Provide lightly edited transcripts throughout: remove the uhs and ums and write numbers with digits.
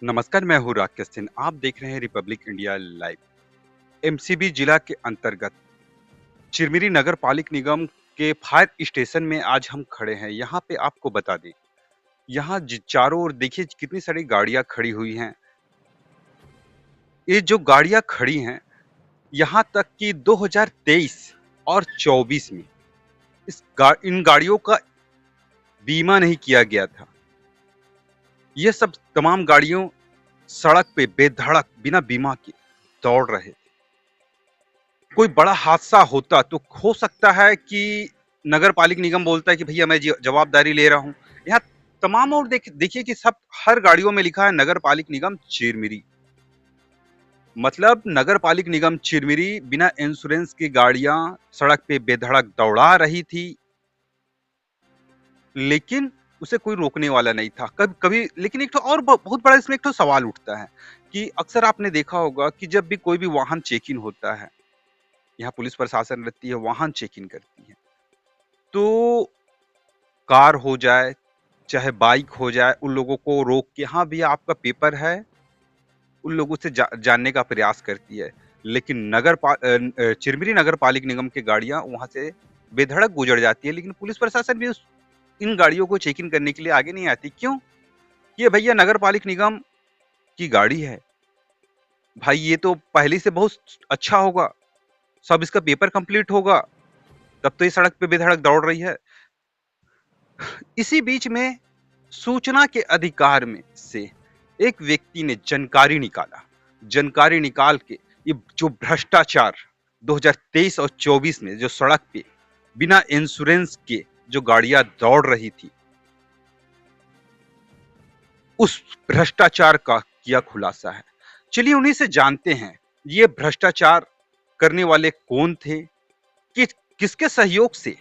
नमस्कार, मैं हूँ राकेश सिंह। आप देख रहे हैं रिपब्लिक इंडिया लाइव। एमसीबी जिला के अंतर्गत चिरमिरी नगर पालिक निगम के फायर स्टेशन में आज हम खड़े हैं। यहाँ पे आपको बता दें, यहाँ चारों ओर देखिए कितनी सारी गाड़ियां खड़ी हुई हैं। ये जो गाड़ियां खड़ी हैं, यहाँ तक कि 2023 और 24 में इन गाड़ियों का बीमा नहीं किया गया था। ये सब तमाम गाड़ियों सड़क पे बेधड़क बिना बीमा के दौड़ रहे थे। कोई बड़ा हादसा होता तो हो सकता है कि नगर पालिक निगम बोलता है कि भैया मैं जवाबदारी ले रहा हूँ। यहाँ तमाम और देखिए कि सब हर गाड़ियों में लिखा है नगर पालिक निगम चिरमिरी। मतलब नगर पालिक निगम चिरमिरी बिना इंश्योरेंस की गाड़ियां सड़क पे बेधड़क दौड़ा रही थी, लेकिन उसे कोई रोकने वाला नहीं था। कभी कभी लेकिन एक तो और बहुत बड़ा इसमें एक तो सवाल उठता है कि अक्सर आपने देखा होगा कि जब भी कोई भी वाहन चेक इन होता है, यहाँ पुलिस प्रशासन रहती है, वाहन चेक इन करती है, तो कार हो जाए चाहे बाइक हो जाए, उन लोगों को रोक के हाँ भैया आपका पेपर है, उन लोगों से जानने का प्रयास करती है। लेकिन चिरमिरी नगर पालिक निगम की गाड़ियां वहां से बेधड़क गुजर जाती है, लेकिन पुलिस प्रशासन भी इन गाड़ियों को चेक इन करने के लिए आगे नहीं आती। क्यों? ये भैया नगर पालिक निगम की गाड़ी है, भाई ये तो पहले से बहुत अच्छा होगा, सब इसका पेपर कंप्लीट होगा, तब तो ये सड़क पे बेधड़क दौड़ रही है। इसी बीच में सूचना के अधिकार में से एक व्यक्ति ने जानकारी निकाल के ये जो भ्रष्टाचार 2023 और 24 में जो सड़क पे बिना इंश्योरेंस के जो गाड़ियां दौड़ रही थी, उस भ्रष्टाचार का किया खुलासा है। चलिए उन्हीं से जानते हैं ये भ्रष्टाचार करने वाले कौन थे, कि किसके सहयोग से,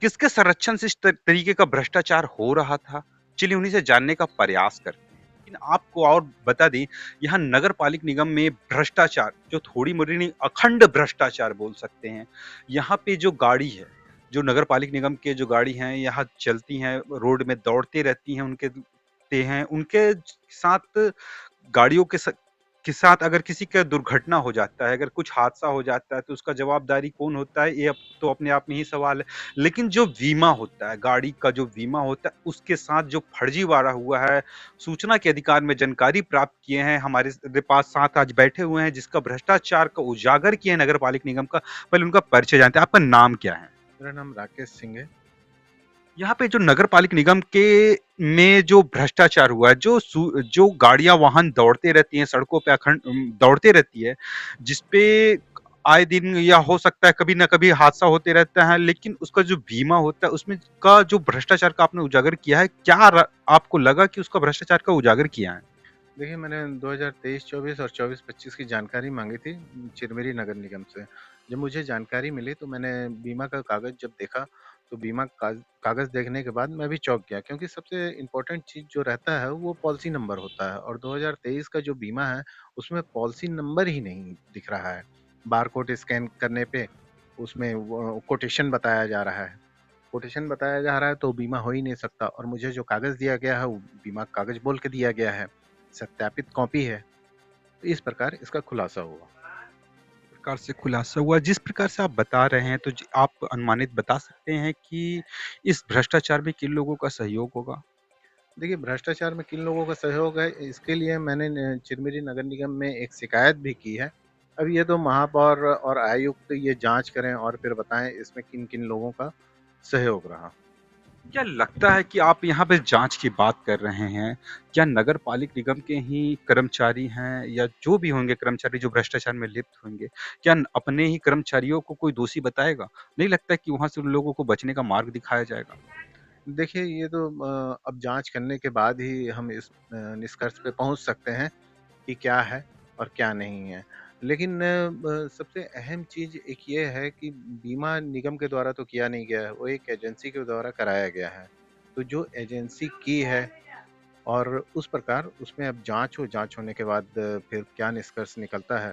किसके संरक्षण से इस तरीके का भ्रष्टाचार हो रहा था। चलिए उन्हीं से जानने का प्रयास करते हैं। लेकिन आपको और बता दें, यहाँ नगर पालिक निगम में भ्रष्टाचार जो थोड़ी मोड़ी नहीं, अखंड भ्रष्टाचार बोल सकते हैं। यहाँ पे जो गाड़ी है, जो नगर पालिक निगम के जो गाड़ी हैं यहाँ चलती हैं, रोड में दौड़ते रहती हैं, उनके साथ गाड़ियों के साथ अगर किसी का दुर्घटना हो जाता है, अगर कुछ हादसा हो जाता है, तो उसका जवाबदारी कौन होता है, ये अब तो अपने आप में ही सवाल है। लेकिन जो बीमा होता है, गाड़ी का जो बीमा होता है, उसके साथ जो फर्जीवाड़ा हुआ है, सूचना के अधिकार में जानकारी प्राप्त किए हैं, हमारे पास साथ आज बैठे हुए हैं जिसका भ्रष्टाचार का उजागर किया है नगर पालिक निगम का। पहले उनका परिचय जानते हैं। आपका नाम क्या है? मेरा नाम राकेश सिंह है। यहाँ पे जो नगर पालिक निगम के में जो भ्रष्टाचार हुआ है, जो गाड़ियां वाहन दौड़ते रहती हैं सड़कों पे, अखंड दौड़ते रहती है, जिसपे आए दिन या हो सकता है कभी ना कभी हादसा होते रहता है, लेकिन उसका जो बीमा होता है उसमें का जो भ्रष्टाचार का आपने उजागर किया है, आपको लगा कि उसका भ्रष्टाचार का उजागर किया है? देखिए, मैंने 2023-24 और 24-25 की जानकारी मांगी थी चिरमिरी नगर निगम से। जब मुझे जानकारी मिली तो मैंने बीमा का कागज़ जब देखा, तो बीमा कागज़ देखने के बाद मैं भी चौंक गया, क्योंकि सबसे इम्पोर्टेंट चीज़ जो रहता है वो पॉलिसी नंबर होता है, और 2023 का जो बीमा है उसमें पॉलिसी नंबर ही नहीं दिख रहा है। बारकोड स्कैन करने पे उसमें वो कोटेशन बताया जा रहा है। कोटेशन बताया जा रहा है तो बीमा हो ही नहीं सकता, और मुझे जो कागज़ दिया गया है वो बीमा कागज़ बोल के दिया गया है, सत्यापित कॉपी है। तो इस प्रकार इसका खुलासा हुआ। प्रकार से खुलासा हुआ जिस प्रकार से आप बता रहे हैं, तो आप अनुमानित बता सकते हैं कि इस भ्रष्टाचार में किन लोगों का सहयोग होगा? देखिए, भ्रष्टाचार में किन लोगों का सहयोग है, इसके लिए मैंने चिरमिरी नगर निगम में एक शिकायत भी की है। अब ये तो महापौर और आयुक्त ये जांच करें और फिर बताएं इसमें किन किन लोगों का सहयोग रहा। क्या लगता है कि आप यहाँ पे जांच की बात कर रहे हैं, क्या नगर पालिक निगम के ही कर्मचारी हैं या जो भी होंगे कर्मचारी जो भ्रष्टाचार में लिप्त होंगे, क्या अपने ही कर्मचारियों को कोई दोषी बताएगा? नहीं लगता है कि वहां से उन लोगों को बचने का मार्ग दिखाया जाएगा? देखिए, ये तो अब जांच करने के बाद ही हम इस निष्कर्ष पे पहुंच सकते हैं कि क्या है और क्या नहीं है। लेकिन सबसे अहम चीज़ एक ये है कि बीमा निगम के द्वारा तो किया नहीं गया है, वो एक एजेंसी के द्वारा कराया गया है। तो जो एजेंसी की है और उस प्रकार उसमें अब जाँच जाँच होने के बाद फिर क्या निष्कर्ष निकलता है,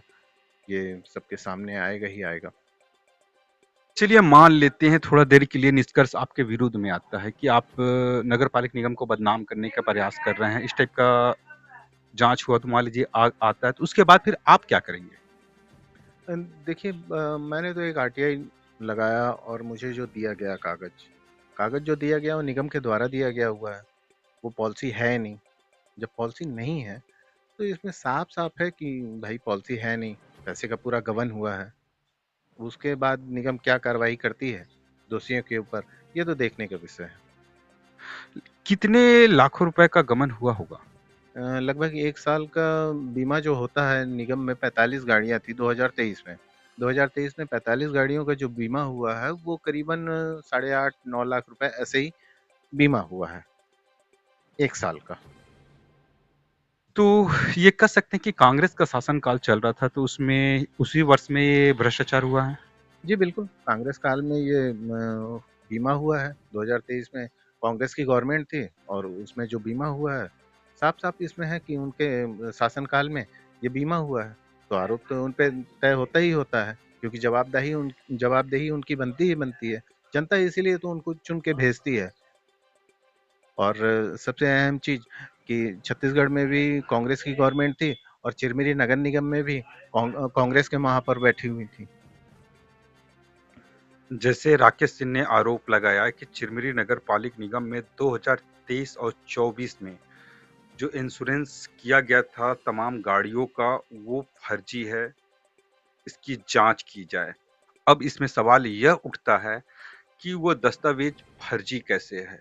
ये सबके सामने आएगा ही आएगा। चलिए मान लेते हैं थोड़ा देर के लिए निष्कर्ष आपके विरुद्ध में आता है कि आप नगर पालिक निगम को बदनाम करने का प्रयास कर रहे हैं, इस टाइप का जाँच हुआ तो मान लीजिए आता है, तो उसके बाद फिर आप क्या करेंगे? देखिए, मैंने तो एक आरटीआई लगाया और मुझे जो दिया गया कागज़ जो दिया गया वो निगम के द्वारा दिया गया हुआ है, वो पॉलिसी है नहीं। जब पॉलिसी नहीं है, तो इसमें साफ-साफ है कि भाई पॉलिसी है नहीं, पैसे का पूरा गबन हुआ है। उसके बाद निगम क्या कार्रवाई करती है दोषियों के ऊपर, ये तो देखने का विषय है। कितने लाखों रुपए का गबन हुआ होगा? लगभग 1 साल का बीमा जो होता है निगम में 45 गाड़ियाँ थी 2023 में। 2023 में 45 गाड़ियों का जो बीमा हुआ है वो करीबन साढ़े 8-9 लाख रुपए ऐसे ही बीमा हुआ है, 1 साल का। तो ये कह सकते हैं कि कांग्रेस का शासनकाल चल रहा था, तो उसमें उसी वर्ष में ये भ्रष्टाचार हुआ है? जी बिल्कुल, कांग्रेस काल में ये बीमा हुआ है। 2023 में कांग्रेस की गवर्नमेंट थी और उसमें जो बीमा हुआ है, साफ-साफ इसमें है कि उनके शासनकाल में ये बीमा हुआ है। तो आरोप तो उन पे तय होता ही होता है, क्योंकि जवाबदेही उनकी बनती ही बनती है। जनता इसीलिए तो उनको चुन के भेजती है। और सबसे अहम चीज़ कि छत्तीसगढ़ में भी कांग्रेस की गवर्नमेंट थी और चिरमिरी नगर निगम में भी कांग्रेस के महापौर बैठी हुई थी। जैसे राकेश सिंह ने आरोप लगाया कि चिरमिरी नगर पालिक निगम में 2023 और 24 में जो इंश्योरेंस किया गया था तमाम गाड़ियों का, वो फर्जी है, इसकी जांच की जाए। अब इसमें सवाल यह उठता है कि वो दस्तावेज फर्जी कैसे है,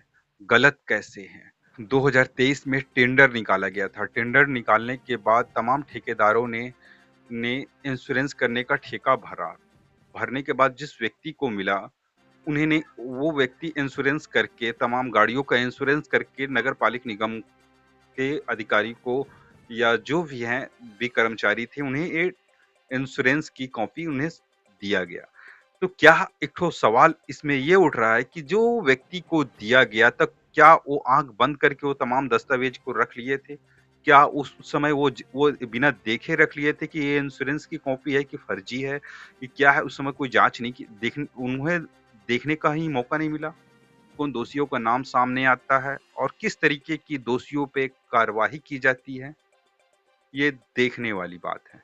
गलत कैसे हैं? 2023 में टेंडर निकाला गया था। टेंडर निकालने के बाद तमाम ठेकेदारों ने इंश्योरेंस करने का ठेका भरा। भरने के बाद जिस व्यक्ति को मिला, उन्होंने वो व्यक्ति इंश्योरेंस करके तमाम गाड़ियों का इंश्योरेंस करके नगर पालिक निगम के अधिकारी को या जो भी हैं भी कर्मचारी थे, उन्हें ये इंश्योरेंस की कॉपी उन्हें दिया गया। तो क्या एक ठो सवाल इसमें ये उठ रहा है कि जो व्यक्ति को दिया गया तब क्या वो आँख बंद करके वो तमाम दस्तावेज को रख लिए थे? क्या उस समय वो बिना देखे रख लिए थे कि ये इंश्योरेंस की कॉपी है कि फर्जी है, कि क्या है? उस समय कोई जाँच नहीं की उन्हें देखने का ही मौका नहीं मिला? उन दोषियों का नाम सामने आता है और किस तरीके की दोषियों पे कार्रवाई की जाती है, ये देखने वाली बात है।